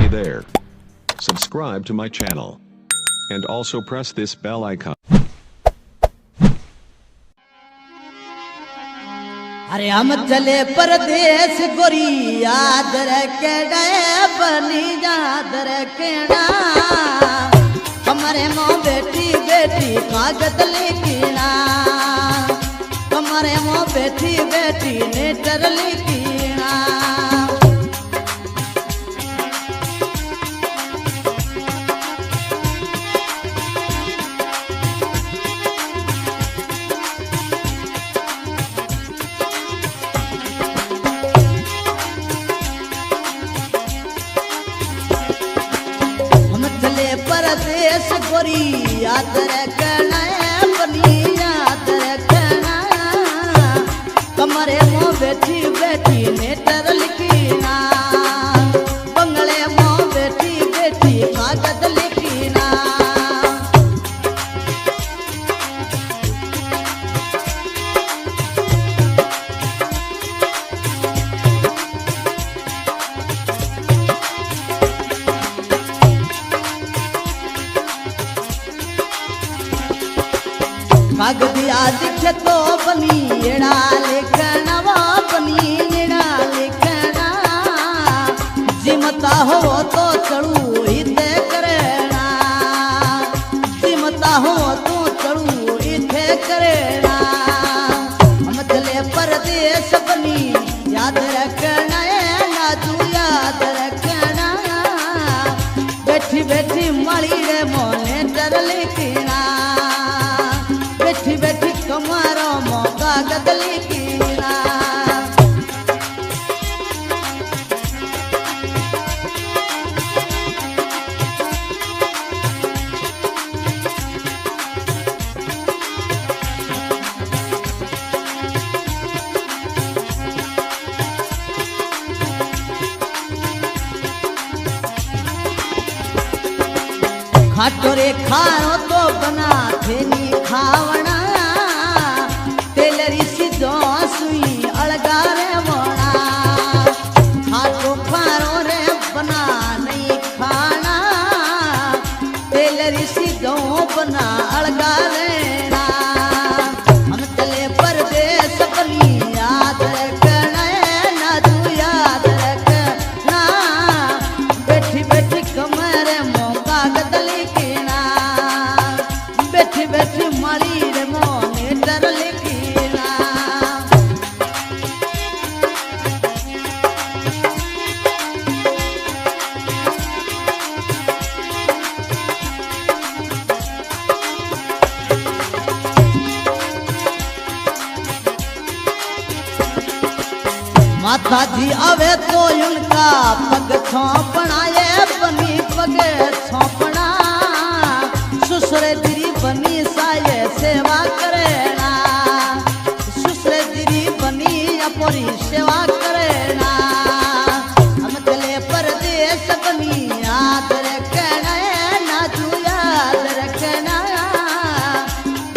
Hey there. Subscribe to my channel. And also press this bell icon. अरे हम चले परदेश गोरी याद रखेड़ा बनी याद रखेड़ा हमारे माँ बेटी बेटी कागज लिखना हमारे माँ बेटी बेटी लेटर लिखना परदेश गोरी याद रखना बनी याद रखना कमरे मों बेटी बेटी लेटर लिखना बंगले मों बेटी बेटी कागज लिखना कागदिया दिखे तो बनी एड़ा लिखना वो बनी एड़ा लिखना जिमता हो तो चढ़ू इथे करना जिमता हो तो चढ़ू इथे करना हम चले परदेश बनी याद रखना नाजू याद रखना बैठी बैठी मड़ी रे मोने डर लिखना बैठी बैठी कमरों मौका गदली कीना खाटो रे खारो तो बना थेनी खावना तेलरी सीधो सुई अलगा रे मोना खाटो खारो रे बना नहीं खाना तेलरी सीधो बना अलगा लेना हम चले परदेश बनी याद रखना नाजू याद रखना बैठी बैठी कमरे मौका गदली बैठी बैठी मारी रे मोने डर लिखना माता जी आवे तो उनका पग छोपना ये बनी पग छोपना सुसरे दिरी बनी साये सेवा करेना सुसरे दिरी बनी अपनी सेवा करेना हम चले परदेश बनी याद रखना नाजू याद रखना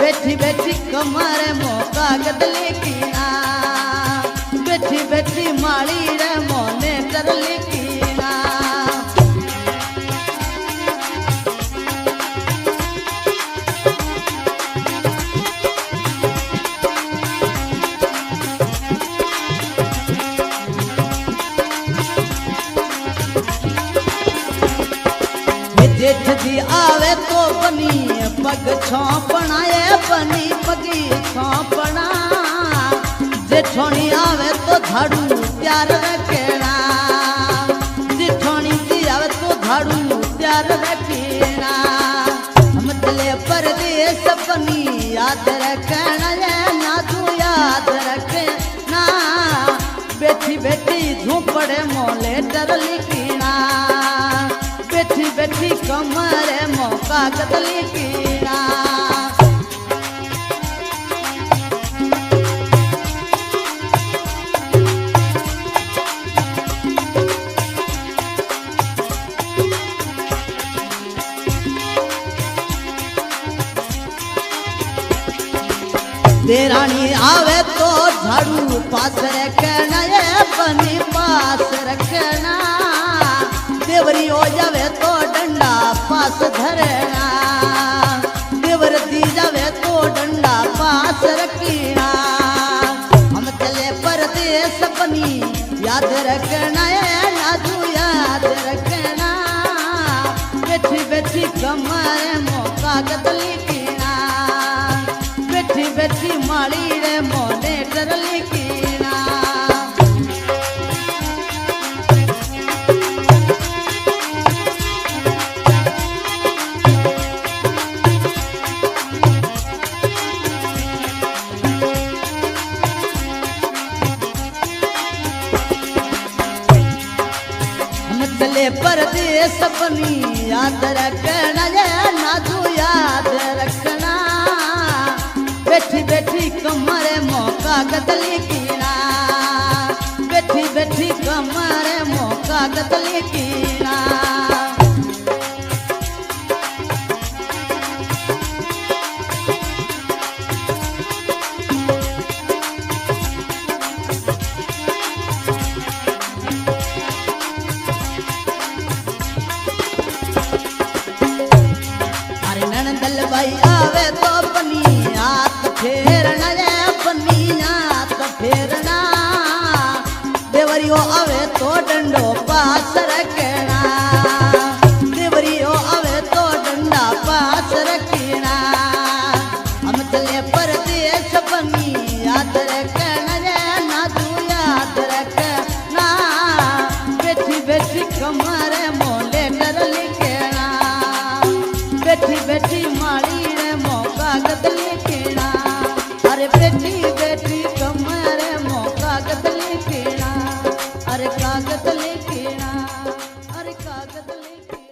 बैठी बैठी कमरे मौका गदली कीना बैठी बैठी माली रे मोने कर लिखना जेठ जी आवे तो बनी पग छोपना ये बनी पगी छोपना जेठोनी आवे तो झाड़ू प्यार रखना जेठोनी जी आवे तो झाड़ू प्यार रखना हम चले परदेश बनी याद रखना ये नाजू याद रखना बैठी बैठी झोपड़े मोले डर लिखना बैठी बैठी कमरे मौका गदली कीना देरानी आवे तो झाड़ू पास रखना ये बनी पास रखना देव देवरी हो जावे तो डंडा पास धरना, देवर दी जावे तो डंडा पास रखना। हम चले परदेस बनी याद रखना है नाजू याद रखना, बैठी बैठी कमरे मो कागज लिखना, बैठी बैठी माड़ी रे मोने डर लिखना। चले परदेस बनी याद रखना है नाजू याद रखना, बैठी बैठी कमरे मौका कागज लिखना, बैठी बैठी कमरे मौका कागज लिखना। नंदल भाई आवे तो बनी हाथ फेरना रे बनी हाथ फेरना, देवरियो आवे तो डंडो पास रखना, देवरियो आवे तो डंडा पास रखना। हम चले परदेस बनी याद रखना रे नाजू याद रखना, बैठी बैठी कमरे मोले डर लिखना, बैठी बैठी माड़ी रे मौका कागज लिखना, अरे बैठी बैठी कमरे मौका कागज लिखना, अरे कागज लिखना, अरे कागज लिखना।